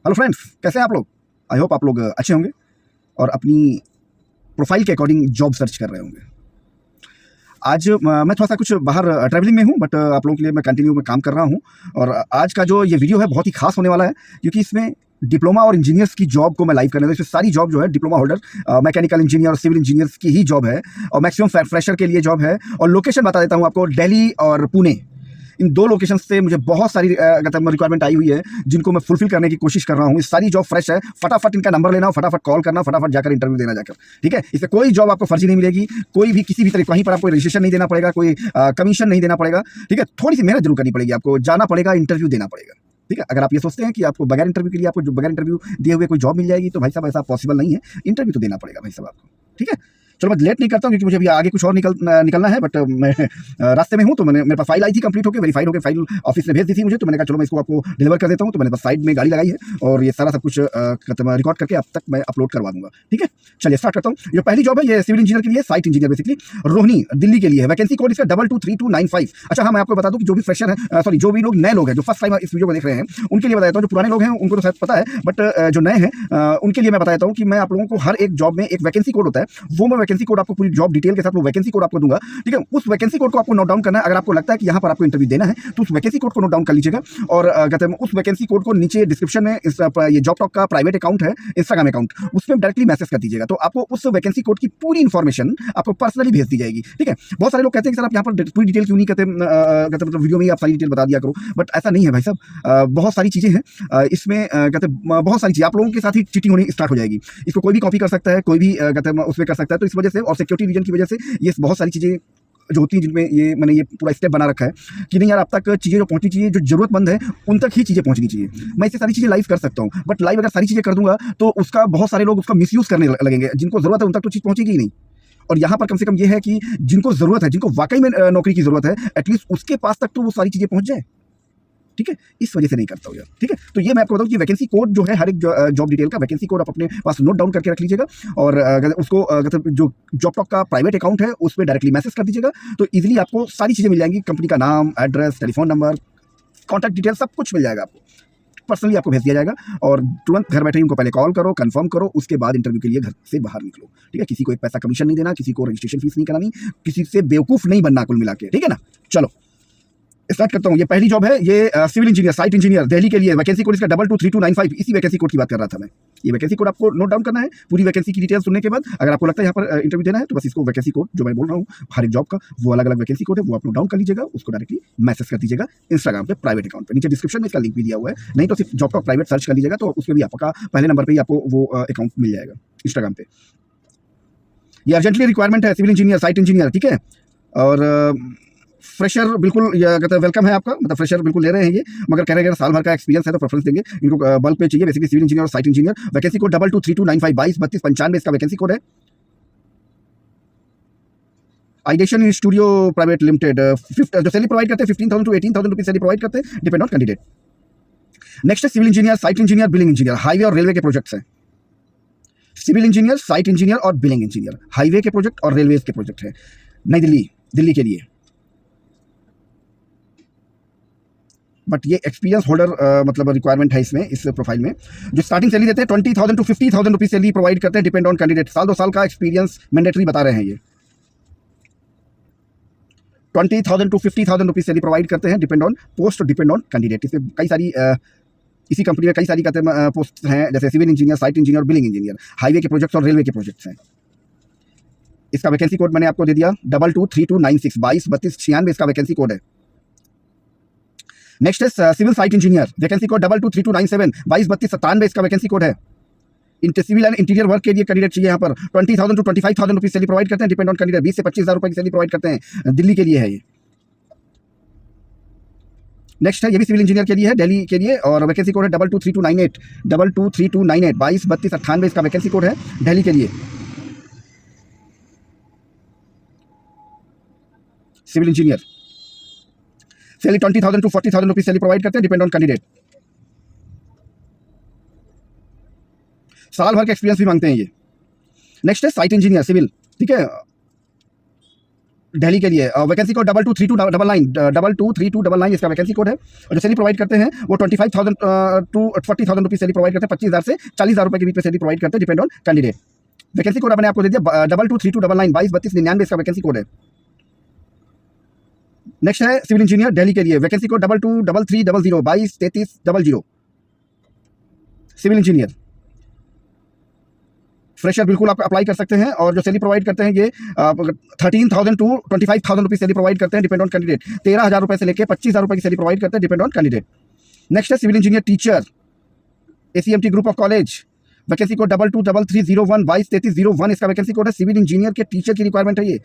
Hello friends, कैसे हैं आप लोग? आई होप आप लोग अच्छे होंगे और अपनी प्रोफाइल के अकॉर्डिंग जॉब सर्च कर रहे होंगे। आज मैं थोड़ा सा कुछ बाहर ट्रैवलिंग में हूँ, बट आप लोगों के लिए मैं कंटिन्यू में काम कर रहा हूँ। और आज का जो ये वीडियो है बहुत ही खास होने वाला है, क्योंकि इसमें डिप्लोमा और इंजीनियर्स की जॉब को मैं लाइव करने वाला हूं। इसमें सारी जॉब जो है डिप्लोमा होल्डर, मैकेनिकल इंजीनियर और सिविल इंजीनियर्स की ही जॉब है, और मैक्सिमम फ्रेशर के लिए जॉब है। और लोकेशन बता देता हूँ आपको, दिल्ली और पुणे, इन दो लोकेशन से मुझे बहुत सारी रिक्वायरमेंट आई हुई है, जिनको मैं फुलफिल करने की कोशिश कर रहा हूँ। ये सारी जॉब फ्रेश है, फटाफट इनका नंबर लेना, फटाफट कॉल करना, फटाफट जाकर इंटरव्यू देना जाकर, ठीक है। इससे कोई जॉब आपको फर्जी नहीं मिलेगी, कोई भी किसी भी तरह कहीं पर आपको रजिस्ट्रेशन नहीं देना पड़ेगा, कोई कमीशन नहीं देना पड़ेगा, ठीक है। थोड़ी सी मेहनत जरूर करनी पड़ेगी, आपको जाना पड़ेगा, इंटरव्यू देना पड़ेगा, ठीक है। अगर आप ये सोचते हैं कि आपको बगैर इंटरव्यू के लिए, आपको बगैर इंटरव्यू दिए हुए कोई जॉब मिल जाएगी, तो भाई साहब ऐसा पॉसिबल नहीं है। इंटरव्यू तो देना पड़ेगा भाई साहब आपको, ठीक है। चलो मैं लेट नहीं करता हूँ, क्योंकि मुझे अभी आगे कुछ और निकलना है, बट मैं रास्ते में हूँ। तो मेरे पास फाइल आई थी, कंप्लीट होकर वेरीफाइड होकर फाइल ऑफिस ने भेज दी थी मुझे। तो मैंने कहा चलो मैं इसको आपको डिलीवर कर देता हूँ। तो मैंने बस साइड में गाड़ी लगाई है और ये सारा सब कुछ रिकॉर्ड करके अब तक मैं अपलोड करवा दूंगा, ठीक है। चलिए स्टार्ट करता हूँ। जो पहली जॉब है ये सिविल इंजीनियर के लिए, site engineer basically, Rohini Delhi के लिए है। वैकेंसी कोड इसका 223295। अच्छा हाँ, मैं आपको बता दूं कि जो भी फ्रेशर है, सॉरी जो भी लोग नए लोग हैं, जो फर्स्ट टाइम इस वीडियो को देख रहे हैं, उनके लिए बता देता हूँ। जो पुराने लोग हैं उनको तो शायद पता है, बट जो नए हैं उनके लिए मैं बता देता हूँ कि मैं आप लोगों को हर एक जॉब में एक वैकेंसी कोड होता है, वो मैं वैकेंसी कोड आपको पूरी जॉब डिटेल के साथ वो वैकेंसी कोड आपको दूंगा, ठीक है। उस वैकेंसी कोड को आपको नोट डाउन करना है। अगर आपको लगता है कि यहाँ पर आपको इंटरव्यू देना है, तो उस वैकेंसी कोड को नोट डाउन कर लीजिएगा। और कहते हैं उस वैकेंसी कोड को नीचे डिस्क्रिप्शन में ये जॉब टॉक का प्राइवेट अकाउंट है, इंस्टाग्राम अकाउंट, उसमें डायरेक्टली मैसेज कर दीजिएगा। तो आपको उस वैकेंसी कोड की पूरी इन्फॉर्मेशन आपको पर्सनली भेज दी जाएगी, ठीक है। बहुत सारे लोग कहते हैं कि सर आप यहाँ पर पूरी डिटेल क्यों नहीं कहते, मतलब वीडियो में ही आप सारी डिटेल बता दिया करो, बट ऐसा नहीं है भाई साहब। बहुत सारी चीजें हैं इसमें, कहते बहुत सारी चीजें आप लोगों के साथ ही चीटिंग होनी स्टार्ट हो जाएगी। इसको कोई भी कॉपी कर सकता है, कोई भी कहते हैं उसमें कर सकता है। तो इस वजह से और सिक्योरिटी रीजन की वजह से ये बहुत सारी चीजें जो होती हैं, जिनमें ये मैंने ये पूरा स्टेप बना रखा है कि नहीं यार, अब तक चीज़ें जो पहुंचनी चाहिए, जो जरूरतमंद है, उन तक ही चीज़ें पहुंचनी चाहिए। मैं इससे सारी चीज़ें लाइव कर सकता हूं, बट लाइव अगर सारी चीज़ें कर दूंगा तो उसका बहुत सारे लोग उसका मिसयूज करने लगेंगे। जिनको जरूरत है उन तक तो चीज़ पहुंचेगी ही नहीं। और यहाँ पर कम से कम ये है कि जिनको जरूरत है, जिनको वाकई में नौकरी की जरूरत है, एटलीस्ट उसके पास तक तो वो सारी चीज़ें पहुंच जाए, ठीक है। इस वजह से नहीं करता हूँ यार, ठीक है। तो ये मैं आपको बताऊँ कि वैकेंसी कोड जो है, हर एक जॉब डिटेल का वैकेंसी कोड आप अपने पास नोट डाउन करके रख लीजिएगा। और उसको जो जॉब टॉक का प्राइवेट अकाउंट है उस पर डायरेक्टली मैसेज कर दीजिएगा। तो इजीली आपको सारी चीज़ें मिल जाएंगी। कंपनी का नाम, address, telephone number, contact detail, सब कुछ मिल जाएगा आपको। पर्सनली आपको भेज दिया जाएगा और तुरंत घर बैठे ही उनको पहले कॉल करो, कंफर्म करो, उसके बाद इंटरव्यू के लिए घर से बाहर निकलो, ठीक है। किसी को एक पैसा कमीशन नहीं देना, किसी को रजिस्ट्रेशन फीस नहीं करानी, किसी से बेवकूफ़ नहीं बनना कुल मिला के, ठीक है ना। चलो स्टार्ट करता हूँ। ये पहली जॉब है, ये civil engineer, site engineer, Delhi के लिए। वैकेंसी कोड इसका 223295। इसी वैकेंसी कोड की बात कर रहा था मैं। ये वैकेंसी कोड आपको नोट डाउन करना है। पूरी वैकेंसी की डिटेल सुनने के बाद अगर आपको लगता है यहाँ पर इंटरव्यू देना है, तो बस इसको वैकेंसी कोड जो मैं बोल रहा हूँ, हर एक जॉब का वो अलग अलग वैकेंसी कोड है, वो आप नोट डाउन कर लीजिएगा। उसको डायरेक्टली मैसेज कर दीजिएगा इंस्टाग्राम पे, प्राइवेट अकाउंट पे। नीचे डिस्क्रिप्शन में इसका लिंक भी दिया हुआ है, नहीं तो सिर्फ जॉब का प्राइवेट सर्च कर लीजिएगा, तो उसमें भी आपका पहले नंबर पर ही आपको वो अकाउंट मिल जाएगा इंस्टाग्राम पे। ये अर्जेंटली रिक्वायरमेंट है, सिविल इंजीनियर, साइट इंजीनियर, ठीक है। और फ्रेशर बिल्कुल कहते हैं वेलकम है आपका, मतलब फ्रेशर बिल्कुल ले रहे हैं ये, मगर कह रहे हैं साल भर का एक्सपीरियंस है तो प्रेफरेंस देंगे इनको। बल्क पे चाहिए बेसिकली सिविल इंजीनियर और साइट इंजीनियर। वैकेंसी कोड 223295, 223295 इसका वैकेंसी कोड है। आइडेशन स्टूडियो प्राइवेट लिमिटेड, जो सैलरी प्रोवाइड करते हैं 15,000 to 18,000 रुपीज सैलरी प्रोवाइड करते हैं, डिपेंड ऑन कैंडिडेट। नेक्स्ट है civil engineer, site engineer, billing engineer. Highway और रेलवे के प्रोजेक्ट्स हैं। सिविल इंजीनियर, साइट इंजीनियर और बिलिंग इंजीनियर, हाईवे के प्रोजेक्ट और रेलवे के प्रोजेक्ट है। नई दिल्ली के लिए। बट ये एक्सपीरियंस होल्डर मतलब रिक्वायरमेंट है इसमें, इस प्रोफाइल में। जो स्टार्टिंग सैलरी देते हैं 20,000 to 50,000 रुपीज सैलरी प्रोवाइड करते हैं, डिपेंड ऑन कैंडिडेट। साल 2 साल का एक्सपीरियंस मैंडेटरी बता रहे हैं ये। 20,000 to 50,000 रुपीज सैलरी प्रोवाइड करते हैं, depend on post, depend on candidate. इसमें कई सारी इसी कंपनी में कई सारी कहते हैं पोस्ट हैं, जैसे civil engineer, site engineer, billing engineer, highway के प्रोजेक्ट्स और रेलवे के प्रोजेक्ट्स हैं। इसका वैकेंसी कोड मैंने आपको दे दिया 223296, 223296 इसका वैकेंसी कोड है। नेक्स्ट है civil site engineer, vacancy code 223297, 223297 इसका वैकेंसी कोड है। सिविल एंड इंटीरियर वर्क के लिए कैंडिडेट चाहिए। यहाँ पर 20,000 to 25,000 रुपीज सैलरी प्रोवाइड करते हैं, डिपेंड ऑन कैंडिडेट। 20 से 25,000 रुपए की सैलरी प्रोवाइड करते हैं, दिल्ली के लिए है ये। नेक्स्ट है, ये भी सिविल इंजीनियर के लिए है, दिल्ली के लिए, और वैकेंसी कोड है 223298, 223298, 223298 इसका वैकेंसी कोड है, दिल्ली के लिए। Civil engineer salary 20,000 to 40,000 rupees salary provide करते हैं, डिपेंड ऑन कैंडिडेट। साल भर का एक्सपीरियंस भी मांगते हैं ये। नेक्स्ट है साइट इंजीनियर सिविल, ठीक है। दिल्ली के लिए वैकेंसी कोड 223299 223299 इसका वैकेंसी कोड है। और जो सैलरी प्रोवाइड करते हैं वो 25,000 टू 40,000 रुपीज़ सैलरी प्रोवाइड करते हैं, 25,000 से 40,000 रुपये के बीच में सैलरी प्रोवाइड करते हैं, depend on candidate. Vacancy code मैंने आपको दे दिया 223299 223299 इसका वैकेंसी कोड है। नेक्स्ट है सिविल इंजीनियर दिल्ली के लिए, vacancy code 223300 223300 civil engineer. Fresher बिल्कुल आप अप्लाई कर सकते हैं। और जो सैलरी प्रोवाइड करते हैं ये 13,000 टू 25,000 रुपीज़ सैलरी प्रोवाइड करते हैं, डिपेंड ऑन कैंडिडेट। 13,000 रुपये से लेकर 25,000 रुपये की सैलरी प्रोवाइड करते हैं, डिपेंड ऑन कैंडिडेट। नेक्स्ट है civil engineer teacher ACMT group of college, vacancy code 223301 223301 इसका वैकेंसी कोड है। सिविल इंजीनियर के टीचर की रिक्वायरमेंट है ये,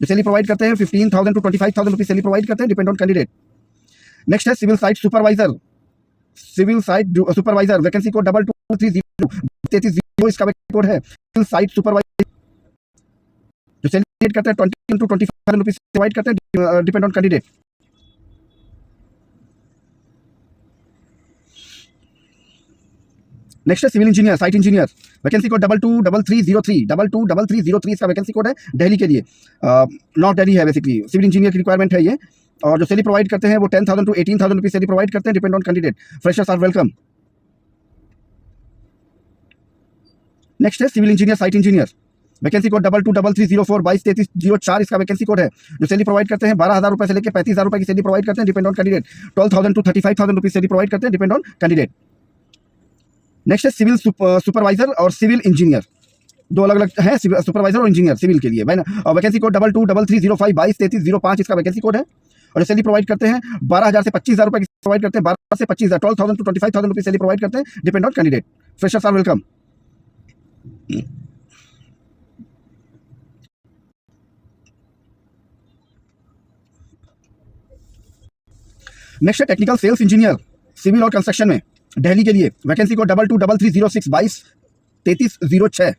जो सैलरी प्रोवाइड करते हैं 15,000 टू 25,000 रुपीज़ सैलरी प्रोवाइड करते हैं, डिपेंड ऑन कैंडिडेट। नेक्स्ट है civil site supervisor, vacancy code 2230 इसका वैकेंसी कोड है। सिविल साइट सुपरवाइजर जो सैलरी करते हैं 20 टू 25,000 रुपीज़ प्रोवाइड करते हैं, डिपेंड ऑन कैंडिडेट। नेक्स्ट है civil engineer site engineer, vacancy code 223303 इसका वैकेंसी कोड है दिल्ली के लिए। नॉर्थ दिल्ली है बेसिकली, सिविल इंजीनियर की रिक्वायरमेंट है ये। और जो सैलरी प्रोवाइड करते हैं वो 10,000 टू 18,000 रुपीज़ सैलरी प्रोवाइड करते हैं, depend on candidate. Freshers are welcome. Next है civil engineer site engineer, vacancy code 223304 223304 इसका वैकेंसी कोड है। जो सैलरी प्रोवाइड करते हैं 12,000 रुपये से लेकर 35,000 रुपये की सैलरी प्रोवाइड करते हैं, depend on candidate. 12,000 to 35,000 rupees salary provide करते हैं, डिपेंड ऑन कैंडिडेट। नेक्स्ट है सिविल सुपरवाइजर और सिविल इंजीनियर, दो अलग अलग हैं, सुपरवाइजर और इंजीनियर सिविल के लिए। वैकेंसी कोड 223305 223305 इसका वैकेंसी कोड है। और जो सैलरी प्रोवाइड करते हैं 12,000 से 25,000 रुपये की प्रोवाइड करते हैं, 12 से 25,000 12,000 टू 25,000 रुपीज़ सैलरी प्रोवाइड करते हैं, depend on candidate. Freshers are welcome. Next है टेक्निकल सेल्स इंजीनियर सिविल और कंस्ट्रक्शन में दिल्ली के लिए, वैकेंसी कोड 223306 223306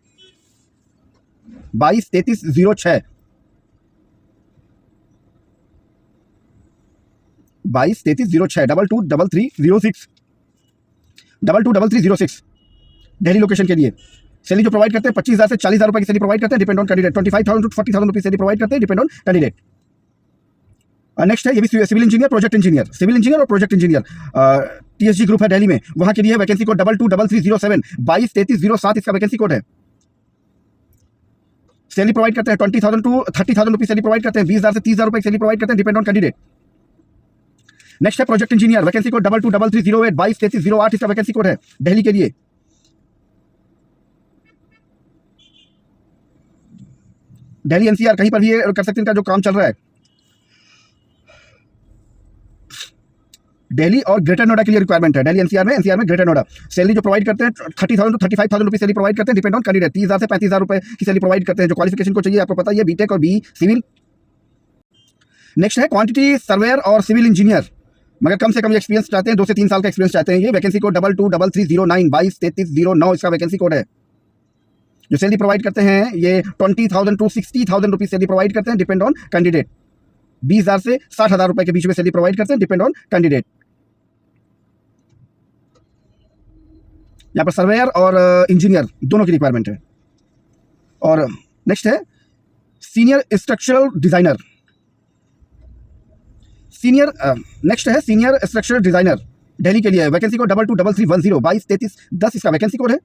223306 223306 223306 223306 दिल्ली लोकेशन के लिए। सैलरी जो प्रोवाइड करते हैं 25,000 से 40,000 रुपये की सैलरी प्रोवाइड करते हैं, depend on candidate. 25,000 to 40,000 rupees salary provide करते हैं, डिपेंड ऑन कैंडिडेट। नेक्स्ट है ये भी civil engineer project engineer, civil engineer और प्रोजेक्ट इंजीनियर TSG ग्रुप है दिल्ली में, वहां के लिए वैकेंसी कोड 223307 223307 इसका वैकेंसी कोड है। सैलरी प्रोवाइड करते हैं 20,000 टू 30,000 रुपीज़ सैलरी प्रोवाइड करते हैं, 20,000 से 30,000 रुपये की सैलरी प्रोवाइड करते हैं, डिपेंड ऑन कैंडिडेट। नेक्स्ट है प्रोजेक्ट इंजीनियर, वैकेंसी कोड 223308 223308 इसका वैकेंसी कोड है दिल्ली के लिए। दिल्ली NCR कहीं पर भी कर सकते हैं, इनका जो काम चल रहा है। दिल्ली और ग्रेटर नोएडा के लिए रिक्वायरमेंट है, दिल्ली NCR में ग्रेटर नोएडा। सैलरी जो प्रोवाइड करते हैं 30,000 टू 35,000 रुपीज़ सैलरी प्रोवाइड करते हैं, डिपेंड ऑन कैंडिडेट। 30,000 से 35,000 रुपये की सैलरी प्रोवाइड करते हैं। जो क्वालिफिकेशन को चाहिए आपको पता है, बीटेक और BE सिविल। नेक्स्ट है क्वांटिटी सर्वेयर और सिविल इंजीनियर, मगर कम से कम एक्सपीरियंस चाहते हैं, 2 से 3 साल का एक्सपीरियंस चाहते हैं ये। वैकेंसी कोड 223309 223309 इसका वैकेंसी कोड है। जो सैलरी प्रोवाइड करते हैं ये 20,000 टू 60,000 रुपीज़ सैलरी प्रोवाइड करते हैं, डिपेंड ऑन कैंडिडेट। 20,000 से 60,000 रुपये के बीच में सैलरी प्रोवाइड करते हैं, डिपेंड ऑन कैंडिडेट। यहाँ पर सर्वेयर और इंजीनियर दोनों की रिक्वायरमेंट है। और नेक्स्ट है सीनियर स्ट्रक्चरल डिजाइनर, नेक्स्ट है सीनियर स्ट्रक्चरल डिजाइनर दिल्ली के लिए, वैकेंसी कोड 223310 223310 इसका वैकेंसी कोड है।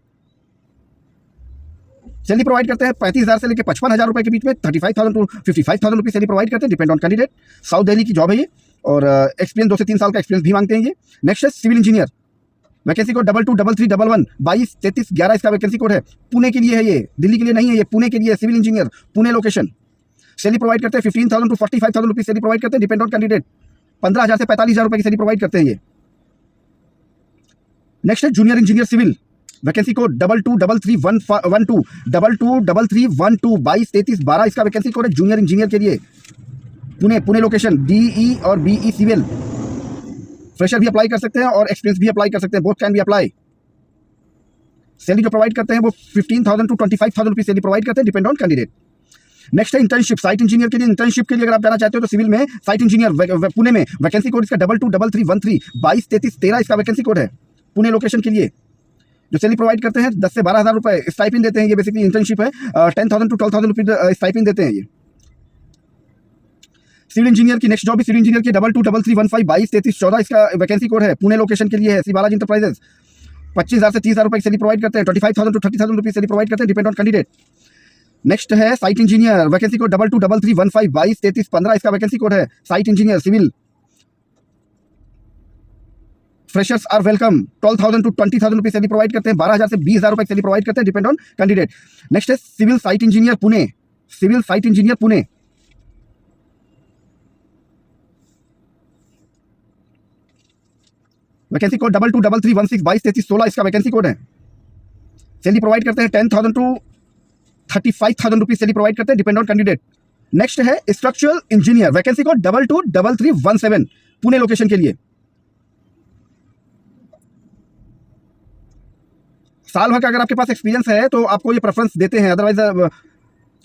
सैलरी प्रोवाइड करते हैं 35,000 से लेकर 55,000 रुपये के बीच में, 35,000 टू 55,000 रुपीज़ सैलरी प्रोवाइड करते हैं, depend on candidate. South Delhi की जॉब है ये, और एक्सपीरियंस 2 से 3 साल का एक्सपीरियंस भी मांगते हैं ये। नेक्स्ट है सिविल इंजीनियर, वैकेंसी कोड 223311 223311 इसका वैकेंसी कोड है। पुणे के लिए है ये, दिल्ली के लिए नहीं है ये, पुणे के लिए civil engineer, Pune location. Salary provide करते हैं 15,000 टू 45,000 रुपीज़ सैलरी प्रोवाइड करते हैं, डिपेंड ऑन कैंडिडेट। 15,000 से 45,000 रुपये की सैलरी प्रोवाइड करते हैं ये। नेक्स्ट है junior engineer civil, vacancy code 223312 223312 223312 इसका वैकेंसी कोड है जूनियर इंजीनियर के लिए। पुणे लोकेशन, DE और BE सिविल। फ्रेशर भी अप्लाई कर सकते हैं और एक्सपीरियंस भी अप्लाई कर सकते हैं, both can be apply. Salary जो प्रोवाइड करते हैं वो 15,000 टू 25,000 रुपीज़ सैलरी प्रोवाइड करते हैं, डिपेंड ऑन कैंडिडेट। नेक्स्ट है इंटर्नशिप, साइट इंजीनियर के लिए। इंटर्नशिप के लिए अगर आप जाना चाहते हो तो सिविल में साइट इंजीनियर पुणे में, वैकेंसी कोड इसका 223313 223313 इसका वैकेंसी कोड है, पुणे लोकेशन के लिए। जो सैलरी प्रोवाइड करते हैं 10 से 12,000 रुपये स्टाइपिंग देते हैं, ये बेसिकली इंटर्नशिप है। 10,000 टू 12,000 रुपीज़ स्टाइपिंग देते हैं ये। सिविल इंजीनियर की नेक्स्ट जॉब भी सिविल इंजीनियर की 222315223314 इसका वैकेंसी कोड है, पुणे लोकेशन के लिए है। श्री बालाजी इंटरप्राइजेस 25,000 से 30,000 रुपए की सैलरी प्रोवाइड करते हैं, 25,000 टू 30,000 रुपीज सैलरी प्रोवाइड करते हैं, डिपेंड ऑन कैंडिडेट। नेक्स्ट है साइट इंजीनियर, वैकेंसी कोड 223315223315 इसका वैकेंसी कोड है। Site engineer civil, freshers are welcome, 12,000 to 20,000 rupees salary provide करते हैं, 12,000 से 20,000 रुपए की सैलरी प्रोवाइड करते हैं, डिपेंड ऑन कैंडिडेट। नेक्स्ट है civil site engineer Pune, civil site engineer Pune, vacancy code 222316223316 इसका वैकेंसी कोड है। सैलरी प्रोवाइड करते हैं 10,000 टू 35,000 रुपीज सैलरी प्रोवाइड करते हैं, डिपेंड ऑन कैंडिडेट। नेक्स्ट है structural engineer, vacancy code 223317 Pune location के लिए। साल भर का अगर आपके पास एक्सपीरियंस है तो आपको ये प्रेफरेंस देते हैं, otherwise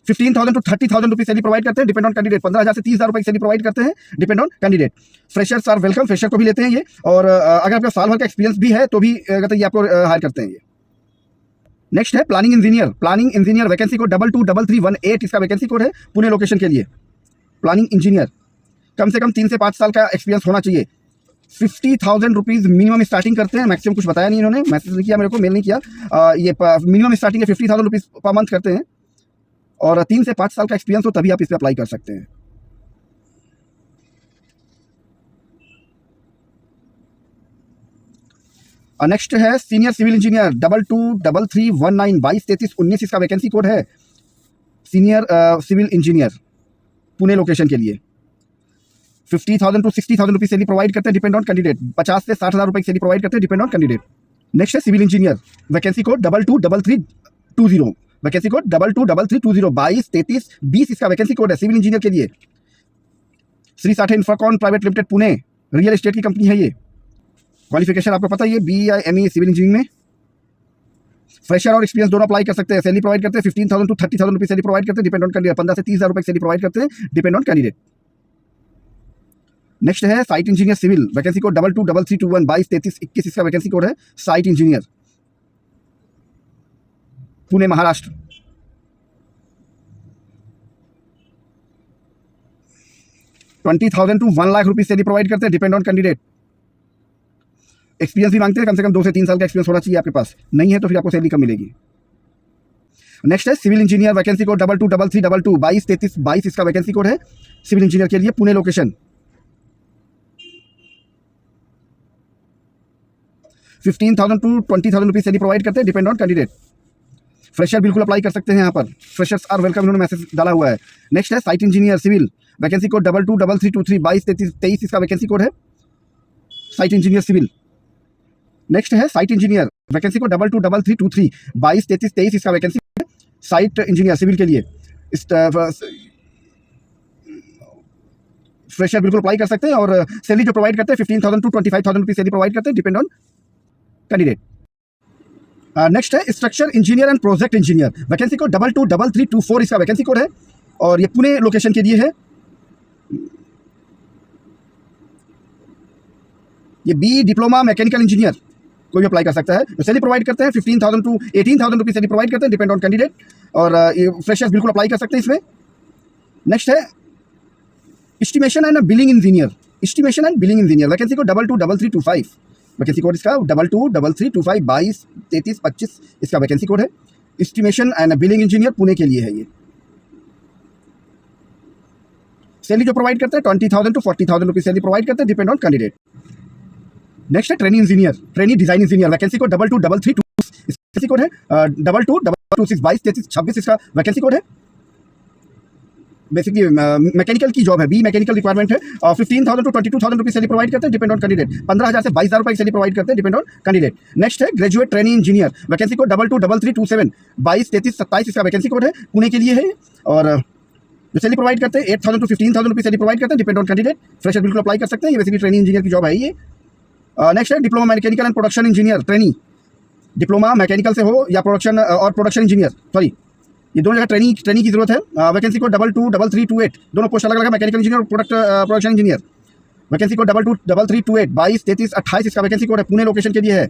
15,000 to 30,000 rupees salary provide करते हैं, डिपेंड ऑन कैंडिडेट। 15,000 से 30,000 रुपए की सैलरी प्रोवाइड करते हैं, depend on candidate. Freshers are welcome, fresher को भी लेते हैं ये, और अगर आपका साल भर का एक्सपीरियंस भी है तो भी ये आपको हायर करते हैं ये। नेक्स्ट है planning engineer, planning engineer vacancy code 223318 इसका वैकेंसी कोड है, पुणे लोकेशन के लिए। प्लानिंग इंजीनियर कम से कम 3 से 5 साल का एक्सपीरियंस होना चाहिए। 50,000 रुपीज मिनिमम स्टार्टिंग करते हैं, मैक्सिमम कुछ बताया नहीं इन्होंने, मैसेज नहीं किया मेरे को, मेल नहीं किया। ये मिनिमम स्टार्टिंग है 50,000 रुपीज पर मंथ करते हैं, और 3 से 5 साल का एक्सपीरियंस हो तभी आप इस पर अप्लाई कर सकते हैं। नेक्स्ट है सीनियर सिविल इंजीनियर 223319223319 इसका वैकेंसी कोड है। Senior civil engineer Pune location के लिए 50,000 टू 60,000 रुपीज सैलरी प्रोवाइड करते हैं, डिपेंड ऑन कैंडिडेट। 50 से 60,000 रुपए की सैलरी प्रोवाइड करते हैं, डिपेंड ऑन कैंडिडेट। नेक्स्ट है civil engineer, vacancy code 223320, vacancy code 223320 223320 इसका वैकेंसी कोड है, सिविल इंजीनियर के लिए। Shri Sathe Infracon private limited Pune, real estate की कंपनी है ये। क्वालिफिकेशन आपको पता ही है, BE या ME सिविल इंजीनियरिंग में। फ्रेशर और एक्सपीरियंस दोनों अप्लाई कर सकते हैं। सैलरी प्रोवाइड करते हैं 15,000 टू 30,000 रुपीज सैलरी प्रोवाइड करते हैं, डिपेंड ऑन कैंडिडेट। 15 से 30,000 रुपए सैलरी प्रोवाइड करते हैं, डिपेंड ऑन कैंडिडेट। नेक्स्ट है site engineer civil, vacancy code 223321 223321 इसका वैकेंसी कोड है। Site engineer Pune Maharashtra. $20,000 to 1 lakh rupees salary provide करते हैं, डिपेंड ऑन कैंडिडेट। एक्सपीरियंस भी मांगते हैं, कम से कम 2 से 3 साल का एक्सपीरियंस होना चाहिए आपके पास, नहीं है तो फिर आपको सैलरी कम मिलेगी। नेक्स्ट है सिविल इंजीनियर, वैकेंसी कोड 223322 223322 इसका वैकेंसी कोड है, सिविल इंजीनियर के लिए Pune location. 15,000 to 20,000 rupees salary provide करते हैं, डिपेंड ऑन कैंडिडेट। फ्रेशर बिल्कुल अप्लाई कर सकते हैं यहाँ पर, फ्रेशर्स आर वेलकम इन्होंने मैसेज डाला हुआ है। नेक्स्ट है site engineer civil, vacancy code 223323 223323 इसका वैकेंसी कोड है, साइट इंजीनियर सिविल। नेक्स्ट है साइट इंजीनियर, वैकेंसी कोड 223323 223323 इसका वैकेंसी है, साइट इंजीनियर सिविल के लिए। फ्रेशर बिल्कुल अप्लाई कर सकते हैं, और सैलरी जो प्रोवाइड करते हैं 15,000 टू 25,000 रुपीज सैलरी प्रोवाइड करते हैं, डिपेंड ऑन कैंडिडेट। नेक्स्ट है structure engineer and project engineer, vacancy code 223324 इसका वैकेंसी कोड है, और ये पुणे लोकेशन के लिए है। ये BE डिप्लोमा मैकेनिकल इंजीनियर कोई भी अप्लाई कर सकता है। सैलरी प्रोवाइड करते हैं 15,000 टू 18,000 रुपीज सैलरी प्रोवाइड करते हैं, डिपेंड ऑन कैंडिडेट, और ये फ्रेशर्स बिल्कुल अप्लाई कर सकते हैं इसमें। नेक्स्ट है estimation and billing engineer, estimation and billing engineer, vacancy code 223325, vacancy code इसका 223325 223325 इसका वैकेंसी कोड है। Estimation and billing engineer Pune के लिए है ये। सैलरी जो प्रोवाइड करते हैं 20,000 टू 40,000 रुपीज सैलरी प्रोवाइड करते हैं, डिपेंड ऑन कैंडिडेट। नेक्स्ट है trainee engineer, trainee design engineer, vacancy code 223322 vacancy code है 222226 223326 इसका वैकेंसी कोड है। बेसिकली मैकेनिकल की जॉब है, BE मैकेनिकल रिक्वायरमेंट है, और 15,000 टू 22,000 रुपीज सैलरी प्रोवाइड करते हैं, डिपेंड ऑन कैंडिडेट। 15,000 से 22,000 रुपए की सैलरी प्रोवाइड करते हैं, डिपेंड ऑन कैंडिडेट। नेक्स्ट है graduate trainee engineer, vacancy code 223327 223327 इसका वैकेंसी कोड है, पुणे के लिए है, और जो सैलरी प्रोवाइड करते हैं 8,000 टू 15,000 रुपीज सैलरी प्रोवाइड करते हैं, डिपेंड ऑन कैंडिडेट। फ्रेशर बिल्कुल अप्लाई कर सकते हैं, ये बेसिकली ट्रेनिंग इंजीनियर की जॉब है ये। नेक्स्ट है diploma mechanical and production engineer trainee, diploma mechanical से हो या प्रोडक्शन और प्रोडक्शन इंजीनियर, सॉरी ये दोनों जगह ट्रेनी की जरूरत है। वैकेंसी कोड 223328, दोनों पोस्ट अलग अलग है, मैकेनिकल इंजीनियर और प्रोडक्शन इंजीनियर। वैकेंसी कोड 223328 223328 इसका वैकेंसी कोड है, पुणे लोकेशन के लिए है।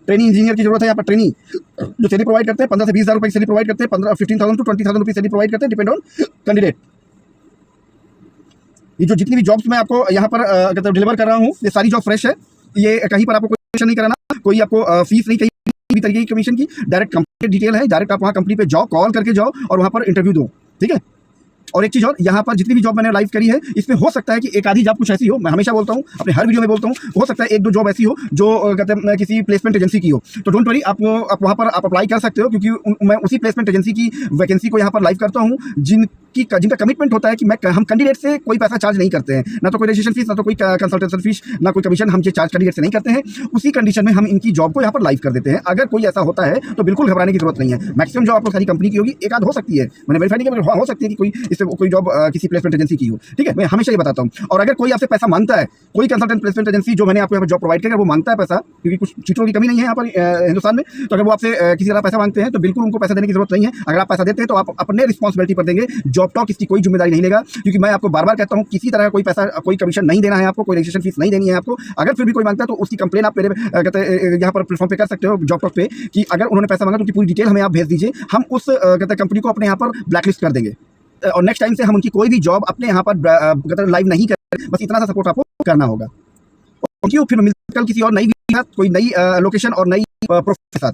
ट्रेनिंग इंजीनियर की जरूरत है यहाँ पर। ट्रेनी जो सैलरी प्रोवाइड करते हैं 15 से 20,000 रुपए की सैलरी प्रोवाइड करते हैं, 15,000 टू 20,000 रुपीज सैलरी प्रोवाइड करते हैं, डिपेंड ऑन कैंडिडेट। ये जो जितनी भी जॉब्स मैं आपको यहाँ पर डिलीवर कर रहा हूँ, ये सारी जॉब फ्रेश है। ये कहीं पर आपको कोई कमीशन नहीं कराना, कोई आपको फीस नहीं, कहीं भी तरीके की कमीशन की। डायरेक्ट कंपनी डिटेल है, डायरेक्ट आप वहाँ कंपनी पे जाओ, कॉल करके जाओ और वहाँ पर इंटरव्यू दो, ठीक है। और एक चीज़ और, यहाँ पर जितनी भी जॉब मैंने लाइव करी है, इसमें हो सकता है कि एक आधी जॉब कुछ ऐसी हो, मैं हमेशा बोलता हूँ, अपने हर वीडियो में बोलता हूँ, हो सकता है एक दो जॉब ऐसी हो जो कहते हैं किसी प्लेसमेंट एजेंसी की हो। तो डोंट वरी, आप वहाँ पर आप अप्लाई कर सकते हो, क्योंकि मैं उसी प्लेसमेंट एजेंसी की वैकेंसी को यहाँ पर लाइव करता हूँ जिनका कमिटमेंट होता है कि हम कैंडिडेट से कोई पैसा चार्ज नहीं करते हैं, ना तो कोई रजिस्ट्रेशन फीस, ना तो कोई कंसल्टेशन फीस, ना कोई कमीशन हम ये चार्ज कैंडिडेट से नहीं करते हैं। उसी कंडीशन में हम इनकी जॉब को यहाँ पर लाइव कर देते हैं। अगर कोई ऐसा होता है तो बिल्कुल घबराने की जरूरत नहीं है। मैक्सिमम जॉब आपको सारी कंपनी की होगी, एक आध हो सकती है, मैंने वेरीफाई नहीं किया, हो सकती है कि कोई जॉब किसी प्लेसमेंट एजेंसी की हो, ठीक है। मैं हमेशा ये बताता हूँ। और अगर कोई आपसे पैसा मांगता है, कोई कंसल्टेंट प्लेसमेंट एजेंसी जो मैंने आपको यहाँ पर जॉब प्रोवाइड किया, वो मांगता है पैसा, क्योंकि कुछ चीज़ों की कमी नहीं है यहाँ पर हिंदुस्तान में, तो अगर वो आपसे किसी तरह पैसा मांगते हैं तो बिल्कुल उनको पैसा देने की जरूरत नहीं है। अगर आप पैसा देते हैं तो आप अपने रिस्पॉन्सिबिलिटी पर देंगे, जॉब टॉक इसकी कोई जिम्मेदारी नहीं लेगा। क्योंकि मैं आपको बार बार कहता हूँ, किसी तरह का कोई पैसा, कोई कमीशन नहीं देना है आपको, कोई रजिस्ट्रेशन फीस नहीं देनी है आपको। अगर फिर भी कोई मांगता है तो उसकी कंप्लेन आप मेरे कहते हैं यहाँ पर प्लेटफॉर्म पे कर सकते हो, जॉब टॉक पे, कि अगर उन्होंने पैसा मांगा तो उनकी पूरी डिटेल हमें आप भेज दीजिए, हम उस कहते हैं कंपनी को अपने यहाँ पर ब्लैकलिस्ट कर देंगे। और नेक्स्ट टाइम से हम उनकी कोई भी जॉब अपने यहाँ पर लाइव नहीं करें। बस इतना सा सपोर्ट आपको करना होगा। Thank you. फिर मिलते कल किसी और नई वीडियो के साथ, कोई नई लोकेशन और नई प्रोफाइल के साथ।